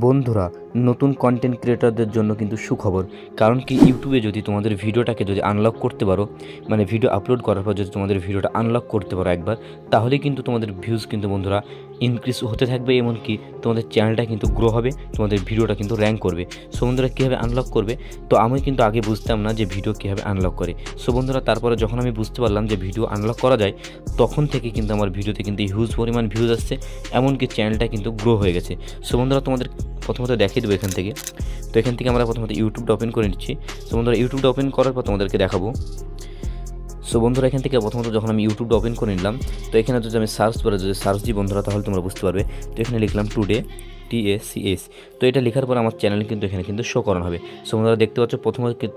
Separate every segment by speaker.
Speaker 1: বন্ধুরা, নতুন কন্টেন্ট ক্রিয়েটরদের জন্য কিন্তু সুখবর। কারণ কি, ইউটিউবে যদি তোমাদের ভিডিওটাকে যদি আনলক করতে পারো, মানে ভিডিও আপলোড করার পর যদি তোমাদের ভিডিওটা আনলক করতে পারো একবার, তাহলে কিন্তু তোমাদের ভিউজ কিন্তু বন্ধুরা ইনক্রিজ হতে থাকবে, এমনকি তোমাদের চ্যানেলটা কিন্তু গ্রো হবে, তোমাদের ভিডিওটা কিন্তু র্যাঙ্ক করবে। সো বন্ধুরা, কীভাবে আনলক করবে? তো আমি কিন্তু আগে বুঝতাম না যে ভিডিও কীভাবে আনলক করে। সো বন্ধুরা, তারপরে যখন আমি বুঝতে পারলাম যে ভিডিও আনলক করা যায়, তখন থেকে কিন্তু আমার ভিডিওতে কিন্তু হিউজ পরিমাণ ভিউজ আসছে, এমনকি চ্যানেলটা কিন্তু গ্রো হয়ে গেছে। সো বন্ধুরা, তোমাদের প্রথমত দেখিয়ে দেবো এখান থেকে। তো এখান থেকে আমরা প্রথমত ইউটিউবটা ওপেন করে নিচ্ছি। সো বন্ধুরা, ইউটিউবটা ওপেন করার পর তোমাদেরকে দেখাবো। সো বন্ধুরা, এখান থেকে প্রথমত যখন আমি ইউটিউবটা ওপেন করে নিলাম, তো এখানে যদি আমি সার্চ করে যদি সার্চ দিই বন্ধুরা, তাহলে তোমরা বুঝতে পারবে। তো এখানে লিখলাম টুডে, TACS। তো এটা লেখার পর আমার চ্যানেল কিন্তু এখানে কিন্তু শো করানো হবে। সো বন্ধুরা, দেখতে পাচ্ছ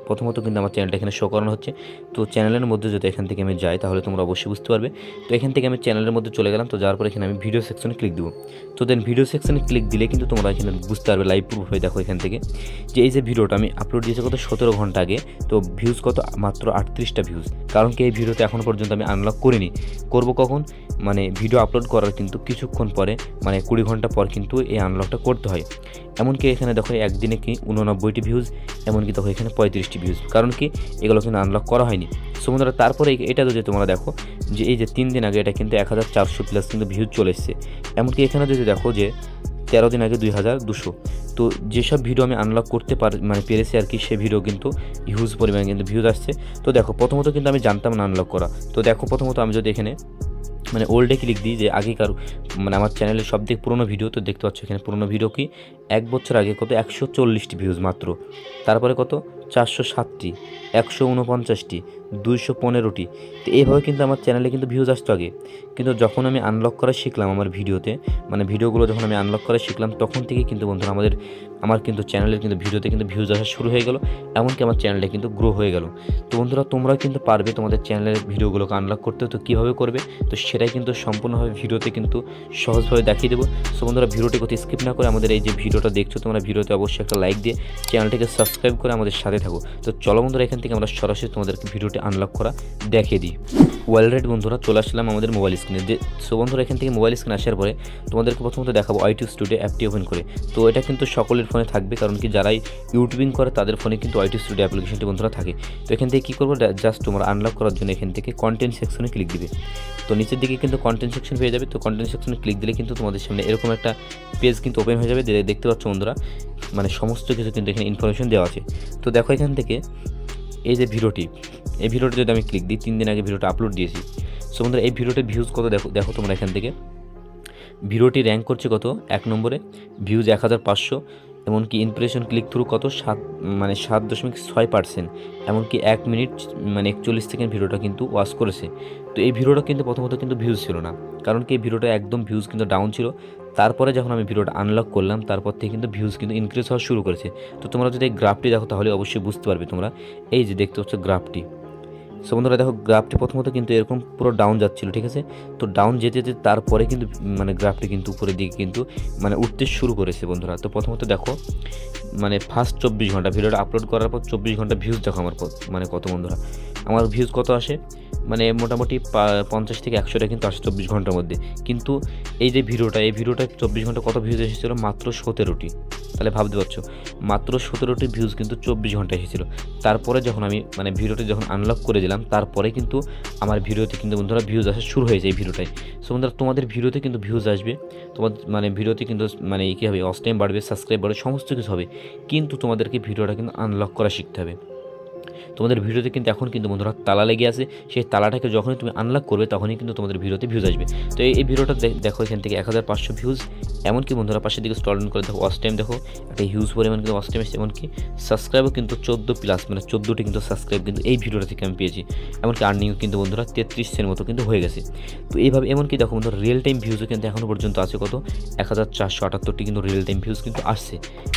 Speaker 1: প্রথমত কিন্তু আমার চ্যানেলটা এখানে শো করানো হচ্ছে। তো চ্যানেলের মধ্যে যদি এখান থেকে আমি যাই, তাহলে তোমরা অবশ্যই বুঝতে পারবে। তো এখান থেকে আমি চ্যানেলের মধ্যে চলে গেলাম। তো যাওয়ার পর এখানে আমি ভিডিও সেকশনে ক্লিক দেবো। তো দেন ভিডিও সেকশনে ক্লিক দিলে কিন্তু তোমরা এখানে বুঝতে পারবে লাইভ প্রুফ হয়ে। দেখো এখান থেকে যে এই যে ভিডিওটা আমি আপলোড দিয়েছি কত 17 ঘন্টা আগে, তো ভিউজ কত মাত্র 38টা ভিউজ। কারণ কি, এই ভিডিওতে এখনও পর্যন্ত আমি আনলক করিনি। করব কখন? মানে ভিডিও আপলোড করার কিন্তু কিছুক্ষণ পরে, মানে 20 ঘন্টা পর কিন্তু এই আনলকটা করতে হয়। এমনকি এখানে দেখো একদিনে কি 89টি ভিউজ, এমনকি দেখো এখানে 35টি ভিউজ। কারণ কি, এগুলো কিন্তু আনলক করা হয়নি। সো বন্ধুরা, তারপরে এটা যদি তোমরা দেখো যে এই যে 3 দিন আগে এটা কিন্তু 1400+ কিন্তু ভিউজ চলে এসছে। এমনকি এখানে যদি দেখো যে 13 দিন আগে 2200। তো যেসব ভিডিও আমি আনলক করতে পেরেছি আর কি, সে ভিডিও কিন্তু হিউজ পরিমাণে কিন্তু ভিউজ আসছে। তো দেখো প্রথমত কিন্তু আমি জানতাম না আনলক করা। তো দেখো প্রথমত আমি যদি এখানে ওল্ডে ক্লিক দিই, যে আগেকার আমার চ্যানেলের সবথেকে পুরোনো ভিডিও, তো দেখতে পাচ্ছ এখানে পুরোনো ভিডিও কি 1 বছর আগে কত 140টি ভিউজ মাত্র। তারপরে কত 407টি, 149টি, 215টি। তো এইভাবে কিন্তু আমার চ্যানেলে কিন্তু ভিউজ আসতো আগে। কিন্তু যখন আমি আনলক করা শিখলাম আমার ভিডিওতে, ভিডিওগুলো যখন আমি আনলক করা শিখলাম, তখন থেকে কিন্তু বন্ধুরা আমার কিন্তু চ্যানেলের কিন্তু ভিডিওতে কিন্তু ভিউজ আসা শুরু হয়ে গেল, এমনকি আমার চ্যানেলটা কিন্তু গ্রো হয়ে গেল। তো বন্ধুরা, তোমরা কিন্তু পারবে তোমাদের চ্যানেলের ভিডিওগুলোকে আনলক করতে। তো কীভাবে করবে, তো সেটাই কিন্তু সম্পূর্ণভাবে ভিডিওতে কিন্তু সহজভাবে দেখিয়ে দেবো। সো বন্ধুরা, ভিডিওটি কোথাও স্কিপ না করে আমাদের এই যে ভিডিওটা দেখছো তোমরা, ভিডিওতে অবশ্যই একটা লাইক দিয়ে চ্যানেলটিকে সাবস্ক্রাইব করে আমাদের সাথে থাকো। তো চলো বন্ধুরা, এখান থেকে আমরা সরাসরি তোমাদেরকে ভিডিওটি আনলক করা দেখিয়ে দিই। অলরেডি বন্ধুরা চলে আসলাম আমাদের মোবাইল স্ক্রিনে। সো বন্ধুরা, এখান থেকে মোবাইল স্ক্রিনে আসার পরে তোমাদেরকে প্রথমত দেখাবো ইউটিউব স্টুডিও অ্যাপটি ওপেন করে। তো এটা কিন্তু সকলের ফোনে থাকবে, কারণ কি যারাই ইউটিউবিং করে তাদের ফোনে কিন্তু ইউটিউব স্টুডিও অ্যাপ্লিকেশনটি বন্ধুরা থাকে। তো এখান থেকে কী করবো, জাস্ট তোমরা আনলক করার জন্য এখান থেকে কন্টেন্ট সেকশনে ক্লিক দিবে। তো নিচের দিকে কিন্তু কন্টেন্ট সেকশন পেয়ে যাবে। তো কন্টেন্ট সেকশনে ক্লিক দিলে কিন্তু তোমাদের সামনে এরকম একটা পেজ কিন্তু ওপেন হয়ে যাবে। দেখতে পাচ্ছ বন্ধুরা, সমস্ত কিছু কিন্তু এখানে ইনফরমেশন দেওয়া আছে। তো দেখো এখান থেকে এই যে এই ভিডিওটি যদি আমি ক্লিক দিই, 3 দিন আগে ভিডিওটা আপলোড দিয়েছি। সো বন্ধুরা, এই ভিডিওটির ভিউজ কত দেখো তোমরা এখান থেকে। ভিডিওটি র্যাঙ্ক করছে কত 1 নম্বরে, ভিউজ 1500, এমনকি ইমপ্রেশন ক্লিক থ্রু কত 7.6%, এমনকি 1 মিনিট 41 সেকেন্ড ভিডিওটা কিন্তু ওয়াচ করেছে। তো এই ভিডিওটা কিন্তু প্রথমত কিন্তু ভিউজ ছিল না, কারণ কি এই ভিডিওটা একদম ভিউজ কিন্তু ডাউন ছিল। তারপরে যখন আমি ভিডিওটা আনলক করলাম, তারপর থেকে কিন্তু ভিউজ কিন্তু ইনক্রিজ হওয়া শুরু করেছে। তো তোমরা যদি এই গ্রাফটি দেখো, তাহলে অবশ্যই বুঝতে পারবে তোমরা। এই যে দেখতে পাচ্ছ গ্রাফটি। সো বন্ধুরা, দেখো গ্রাফটি প্রথমত কিন্তু এরকম পুরো ডাউন যাচ্ছিলো, ঠিক আছে। তো ডাউন যেতে যেতে তারপরে কিন্তু গ্রাফটি কিন্তু উপরের দিকে কিন্তু উঠতে শুরু করেছে বন্ধুরা। তো প্রথমত দেখো ফার্স্ট 24 ঘন্টা ভিডিওটা আপলোড করার পর 24 ঘন্টা ভিউজ দেখো আমার কত বন্ধুরা। আমার ভিউজ কত আসে, মোটামুটি 50 থেকে 100টা কিন্তু আসে 24 ঘন্টার মধ্যে। কিন্তু এই যে ভিডিওটা 24 ঘন্টা কত ভিউজ এসেছিলো, মাত্র 17টি। তাহলে ভাবতে পারছো, মাত্র 17টি ভিউজ কিন্তু 24 ঘন্টা এসেছিলো। তারপরে যখন আমি ভিডিওটি যখন আনলক করে দিলাম, তারপরে কিন্তু আমার ভিডিওতে কিন্তু বন্ধুরা ভিউজ আসা শুরু হয়েছে এই ভিডিওটাই। সো বন্ধুরা, তোমাদের ভিডিওতে কিন্তু ভিউজ আসবে, তোমাদের ভিডিওতে কিন্তু কী হবে, ওয়াচ টাইম বাড়বে, সাবস্ক্রাইব বাড়বে, সমস্ত কিছু হবে। কিন্তু তোমাদেরকে ভিডিওটা কিন্তু আনলক করা শিখতে হবে। তোমাদের ভিডিওতে কিন্তু এখন কিন্তু বন্ধুরা তালা লেগে আছে, সেই তালাটাকে যখনই তুমি আনলক করবে, তখনই কিন্তু তোমাদের ভিডিওতে ভিউজ আসবে। তো এই ভিডিওটা দেখো এখান থেকে 1500 ভিউজ, এমনকি বন্ধুরা পাশের দিকে স্ক্রল ডাউন করে দেখো ওয়াচ টাইম দেখো, একটা হিউজ পরিমাণ কিন্তু ওয়াচ টাইম এসেছে। এমনকি সাবস্ক্রাইবও কিন্তু 14+, 14টি কিন্তু সাবস্ক্রাইব কিন্তু এই ভিডিওটা থেকে আমি পেয়েছি। এমনকি আর্নিংও কিন্তু বন্ধুরা 33 মতো কিন্তু হয়ে গেছে। তো এইভাবে এমনকি দেখো বন্ধুরা রিয়েল টাইম ভিউজও কিন্তু এখনও পর্যন্ত আছে কত 1478টি কিন্তু রিয়েল টাইম ভিউজ কিন্তু আসছে,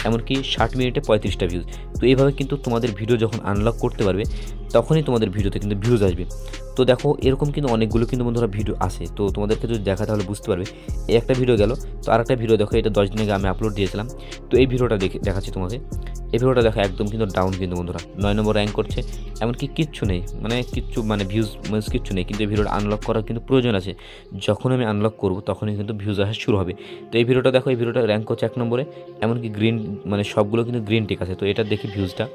Speaker 1: এমনকি 60 মিনিটে 35টা ভিউজ। তো এইভাবে কিন্তু তোমাদের ভিডিও যখন আনলক করতে পারবে, তখনই তোমাদের ভিডিওতে কিন্তু ভিউজ আসবে। তো দেখো এরকম কিন্তু অনেকগুলো কিন্তু বন্ধুরা ভিডিও আসে। তো তোমাদেরকে যদি দেখা তাহলে বুঝতে পারবে। এই একটা ভিডিও গেল, তো আরেকটা ভিডিও দেখো, এটা 10 দিন আগে আমি আপলোড দিয়েছিলাম। তো এই ভিডিওটা দেখাচ্ছি তোমাকে। এই ভিডিওটা দেখো একদম কিন্তু ডাউন কিন্তু বন্ধুরা, 9 নম্বর র্যাঙ্ক করছে, এমনকি কিচ্ছু নেই, মানে ভিউজ কিচ্ছু নেই। কিন্তু এই ভিডিওটা আনলক করার কিন্তু প্রয়োজন আছে, যখন আমি আনলক করব তখনই কিন্তু ভিউজ আসা শুরু হবে। তো এই ভিডিওটা দেখো, এই ভিডিওটা র্যাঙ্ক করছে 1 নম্বরে, এমনকি গ্রিন মানে সবগুলো কিন্তু গ্রিন টিক আছে। তো এটা দেখি ভিউজটা,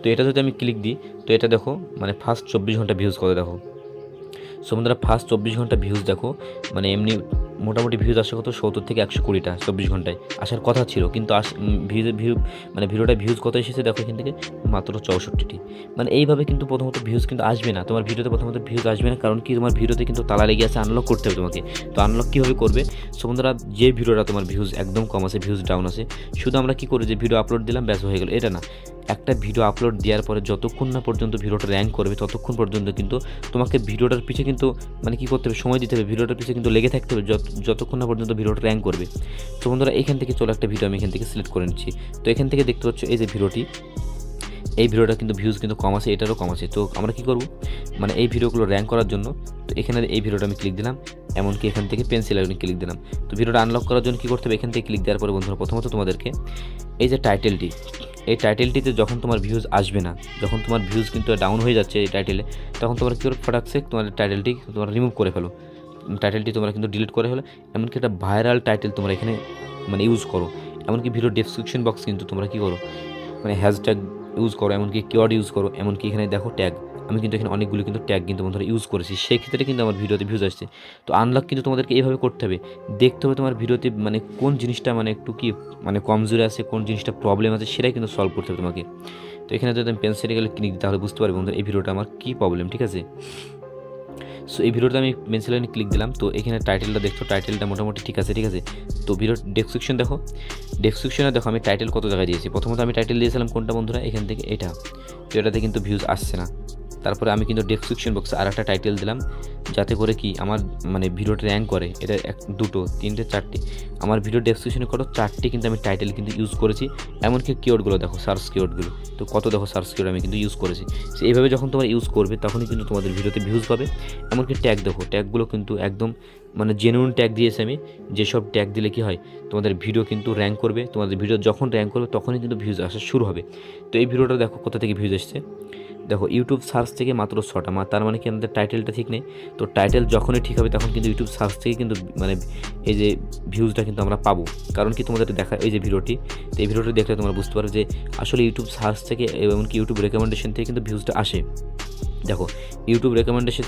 Speaker 1: তো এটা যদি আমি ক্লিক দিই তো এটা দেখো মানে ফার্স্ট 24 ঘন্টা ভিউজ করে দেখো। সো বন্ধুরা ফার্স্ট 24 ঘন্টা ভিউজ দেখো, মানে এমনি মোটামুটি ভিউজ আসে কত 70 থেকে 120টা 24 ঘন্টায় আসার কথা ছিল, কিন্তু মানে ভিডিওটা ভিউজ কত এসেছে দেখো এখান থেকে মাত্র 64টি। মানে এইভাবে কিন্তু প্রথমত ভিউজ কিন্তু আসবে না তোমার ভিডিওতে, প্রথমত ভিউজ আসবে না, কারণ কি তোমার ভিডিওতে কিন্তু তালা লেগে আছে, আনলক করতে হবে তোমাকে। তো আনলক কীভাবে করবে? সো বন্ধুরা যে ভিডিওটা তোমার ভিউজ একদম কম আছে, ভিউজ ডাউন আছে, শুধু আমরা কী করি যে ভিডিও আপলোড দিলাম ব্যাস হয়ে গেল, এটা না। একটা ভিডিও আপলোড দেওয়ার পরে যতক্ষণ না পর্যন্ত ভিডিওটা র্যাঙ্ক করবে ততক্ষণ পর্যন্ত কিন্তু তোমাকে ভিডিওটার পিছে কিন্তু মানে কী করতে হবে, সময় দিতে হবে, ভিডিওটার পিছে কিন্তু লেগে থাকতে হবে যতক্ষণ না পর্যন্ত ভিডিওটা র্যাঙ্ক করবে। তো বন্ধুরা এখান থেকে চলো একটা ভিডিও আমি এখান থেকে সিলেক্ট করে নিচ্ছি। তো এখান থেকে দেখতে পাচ্ছ এই যে ভিডিওটি, এই ভিডিওটা কিন্তু ভিউজ কিন্তু কম আছে, এটারও কম আছে। তো আমরা কী করব, মানে এই ভিডিওগুলো র্যাঙ্ক করার জন্য, তো এখানে এই ভিডিওটা আমি ক্লিক দিলাম, এমনকি এখান থেকে পেন্সিল আইকনে ক্লিক দিলাম। তো ভিডিওটা আনলক করার জন্য কী করতে হবে, এখান থেকে ক্লিক দেওয়ার পরে বন্ধুরা প্রথমত তোমাদেরকে এই যে টাইটেলটি, এই টাইটেলটিতে যখন তোমার ভিউজ আসবে না, যখন তোমার ভিউজ কিন্তু ডাউন হয়ে যাচ্ছে এই টাইটেলে, তখন তোমার কী করে ফটাকসে তোমার টাইটেলটি তোমরা রিমুভ করে ফেলো, টাইটেলটি তোমরা কিন্তু ডিলিট করে ফেলো। এমনকি একটা ভাইরাল টাইটেল তোমরা এখানে মানে ইউজ করো, এমনকি ভিডিও ডেসক্রিপশন বক্স কিন্তু তোমরা কী করো মানে হ্যাশট্যাগ ইউজ করো, এমনকি কিওয়ার্ড ইউজ করো, এমনকি এখানে দেখো ট্যাগ, আমি কিন্তু এখানে অনেকগুলো কিন্তু ট্যাগ কিন্তু বন্ধুরা ইউজ করেছি, সেই ক্ষেত্রে কিন্তু আমার ভিডিওতে ভিউজ আসছে। তো আনলক কিন্তু তোমাদেরকে এইভাবে করতে হবে, দেখতে হবে তোমার ভিডিওতে মানে কোন জিনিসটা মানে একটু কি মানে কমজোরি আছে, কোন জিনিসটা প্রবলেম আছে, সেটাই কিন্তু সলভ করতে হবে তোমাকে। তো এখানে যদি আমি পেন্সিলে গেলে ক্লিক দিই তাহলে বুঝতে পারবো বন্ধুরা এই ভিডিওটা আমার কী প্রবলেম, ঠিক আছে। সো এই ভিডিওতে আমি পেন্সিল লাইনে ক্লিক দিলাম, তো এখানে টাইটেলটা দেখছো, টাইটেলটা মোটামুটি ঠিক আছে, ঠিক আছে। তো ভিডিওর ডেসক্রিপশন দেখো, ডেসক্রিপশনে দেখো আমি টাইটেল কত জায়গায় দিয়েছি। প্রথমত আমি টাইটেল দিয়েছিলাম কোনটা বন্ধুরা, এখান থেকে এটা, তো এটাতে কিন্তু ভিউজ আসছে না। তারপরে আমি কিন্তু ডেসক্রিপশন বক্সে আর একটা টাইটেল দিলাম, যাতে করে কি আমার মানে ভিডিওটা র্যাঙ্ক করে। এটা 2, 3, 4টি আমার ভিডিও ডেসক্রিপশনে কত 4টি কিন্তু আমি টাইটেল কিন্তু ইউজ করেছি। এমনকি কিওয়ার্ডগুলো দেখো, সার্চ কিওয়ার্ডগুলো, তো কত দেখো সার্চ কিওয়ার্ড আমি কিন্তু ইউজ করেছি। সো এইভাবে যখন তোমরা ইউজ করবে তখনই কিন্তু তোমাদের ভিডিওতে ভিউজ পাবে। এমনকি ট্যাগ দেখো, ট্যাগগুলো কিন্তু একদম মানে জেনুইন ট্যাগ দিয়েছি আমি, যেসব ট্যাগ দিলে কি হয় তোমাদের ভিডিও কিন্তু র্যাঙ্ক করবে, তোমাদের ভিডিও যখন র্যাঙ্ক করবে তখনই কিন্তু ভিউজ আসা শুরু হবে। তো এই ভিডিওটা দেখো কোথা থেকে ভিউজ আসছে, দেখো ইউটিউব সার্চ থেকে মাত্র 6টা, তার মানে কি আমাদের টাইটেলটা ঠিক নেই। তো টাইটেল যখনই ঠিক হবে তখন কিন্তু ইউটিউব সার্চ থেকে কিন্তু মানে এই যে ভিউজটা কিন্তু আমরা পাবো। কারণ কি তোমাদের দেখা এই যে ভিডিওটি, তো এই ভিডিওটি দেখলে তোমরা বুঝতে পারবে যে আসলে ইউটিউব সার্চ থেকে এমনকি ইউটিউব রেকমেন্ডেশন থেকে কিন্তু ভিউজটা আসে। দেখো ইউটিউব রেকমেন্ডেশন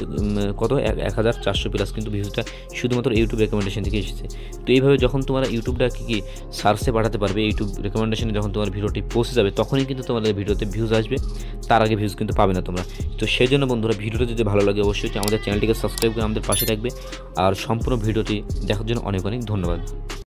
Speaker 1: কত 1400+ কিন্তু ভিউজটা শুধুমাত্র ইউটিউব রেকমেন্ডেশন থেকে এসেছে। তো এইভাবে যখন তোমরা ইউটিউবটা কি সার্চে পাঠাতে পারবে, ইউটিউব রেকমেন্ডেশনে যখন তোমার ভিডিওটি পৌঁছে যাবে তখনই কিন্তু তোমাদের ভিডিওতে ভিউজ আসবে, তার আগে ভিউজ কিন্তু পাবে না তোমরা। তো সেই জন্য বন্ধুরা ভিডিওটা যদি ভালো লাগে অবশ্যই আমাদের চ্যানেলটিকে সাবস্ক্রাইব করে আমাদের পাশে থাকবে। আর সম্পূর্ণ ভিডিওটি দেখার জন্য অনেক অনেক ধন্যবাদ।